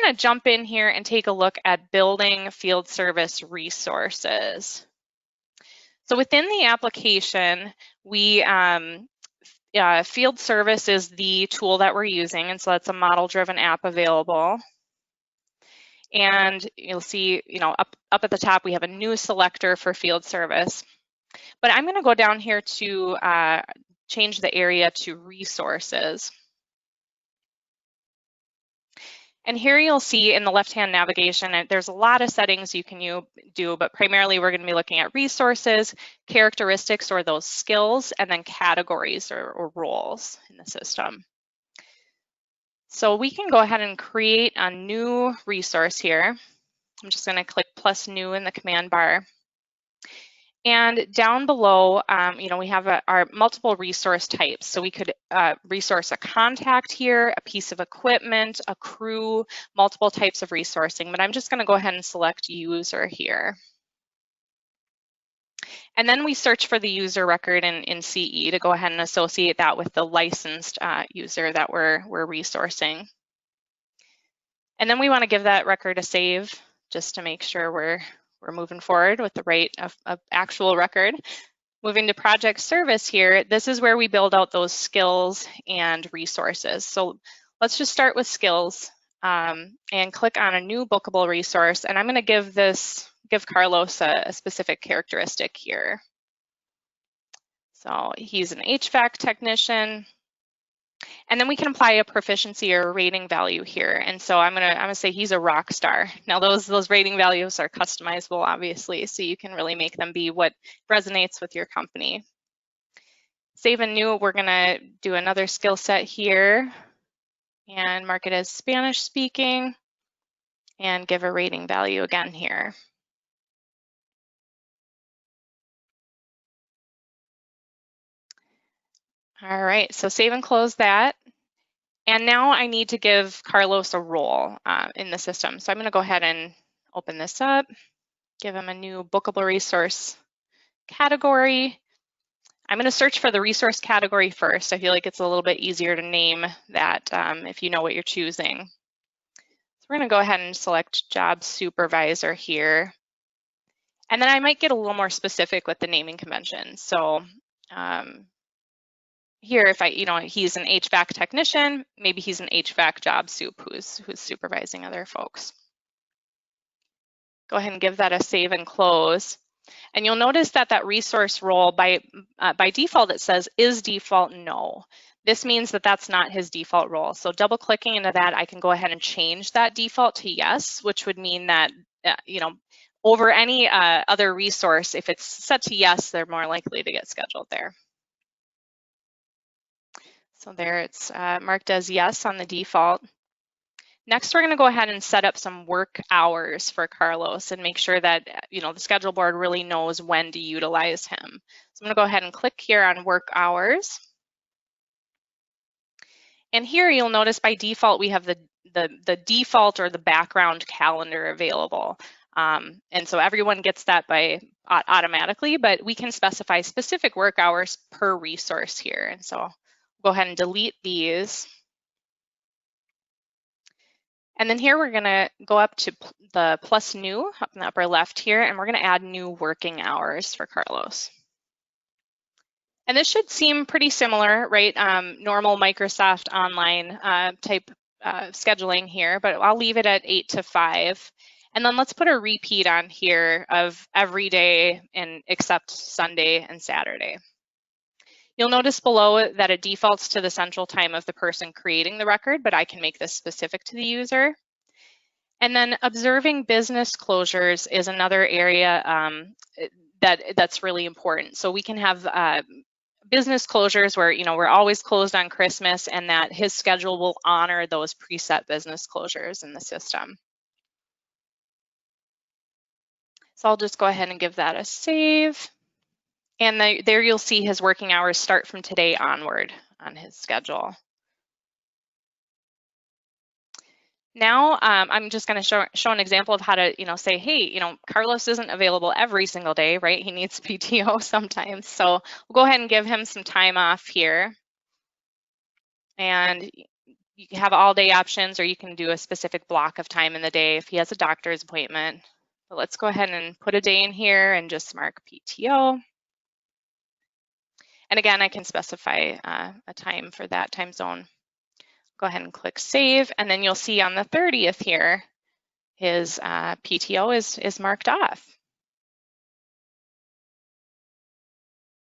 going to jump in here and take a look at building field service resources. So within the application, we field service is the tool that we're using, and so that's a model-driven app available. And you'll see, up at the top, we have a new selector for field service. But I'm going to go down here to change the area to resources. And here you'll see in the left-hand navigation, there's a lot of settings you can do, but primarily we're going to be looking at resources, characteristics or those skills, and then categories or roles in the system. So we can go ahead and create a new resource here. I'm just going to click plus new in the command bar. And down below, we have our multiple resource types. So we could resource a contact here, a piece of equipment, a crew, multiple types of resourcing. But I'm just going to go ahead and select user here. And then we search for the user record in CE to go ahead and associate that with the licensed user that we're resourcing. And then we want to give that record a save just to make sure we're moving forward with the right of actual record. Moving to project service here, this is where we build out those skills and resources. So let's just start with skills and click on a new bookable resource. And I'm going to give Carlos a specific characteristic here. So he's an HVAC technician. And then we can apply a proficiency or a rating value here. And so I'm gonna say he's a rock star. Now those rating values are customizable, obviously, so you can really make them be what resonates with your company. Save and new, we're gonna do another skill set here and mark it as Spanish speaking and give a rating value again here. All right, so save and close that. And now I need to give Carlos a role in the system. So I'm going to go ahead and open this up, give him a new bookable resource category. I'm going to search for the resource category first. I feel like it's a little bit easier to name that if you know what you're choosing. So we're going to go ahead and select job supervisor here. And then I might get a little more specific with the naming convention. So here, if he's an HVAC technician, maybe he's an HVAC job soup who's supervising other folks. Go ahead and give that a save and close. And you'll notice that resource role by default, it says is default no. This means that that's not his default role. So double clicking into that, I can go ahead and change that default to yes, which would mean that, over any other resource, if it's set to yes, they're more likely to get scheduled there. So there it's marked as yes on the default. Next, we're going to go ahead and set up some work hours for Carlos and make sure that the schedule board really knows when to utilize him. So I'm going to go ahead and click here on work hours. And here you'll notice by default we have the default or the background calendar available. And so everyone gets that automatically, but we can specify specific work hours per resource here. And so go ahead and delete these. And then here we're going to go up to the plus new up in the upper left here, and we're going to add new working hours for Carlos. And this should seem pretty similar, right? Normal Microsoft Online type scheduling here, but I'll leave it at 8 to 5. And then let's put a repeat on here of every day except Sunday and Saturday. You'll notice below that it defaults to the central time of the person creating the record, but I can make this specific to the user. And then observing business closures is another area that's really important. So we can have business closures where we're always closed on Christmas, and that his schedule will honor those preset business closures in the system. So I'll just go ahead and give that a save. And there you'll see his working hours start from today onward on his schedule. Now I'm just going to show an example of how to say, hey, Carlos isn't available every single day, right? He needs PTO sometimes. So we'll go ahead and give him some time off here. And You can have all day options, or you can do a specific block of time in the day if he has a doctor's appointment. But let's go ahead and put a day in here and just mark PTO. And again, I can specify a time for that time zone. Go ahead and click save, and then you'll see on the 30th here, his PTO is marked off.